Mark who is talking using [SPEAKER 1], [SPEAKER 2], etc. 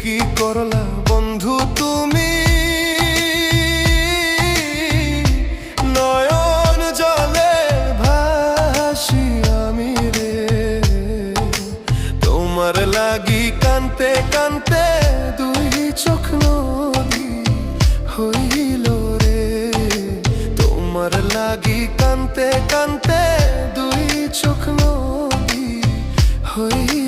[SPEAKER 1] কি করলা বন্ধু তুমি, নয়ন জলে ভাসি আমি রে। তোমার লাগি কানতে কানতে দুই চোখ নদী হইল রে। তোমার লাগি কানতে কানতে দুই চোখ নদী হইল।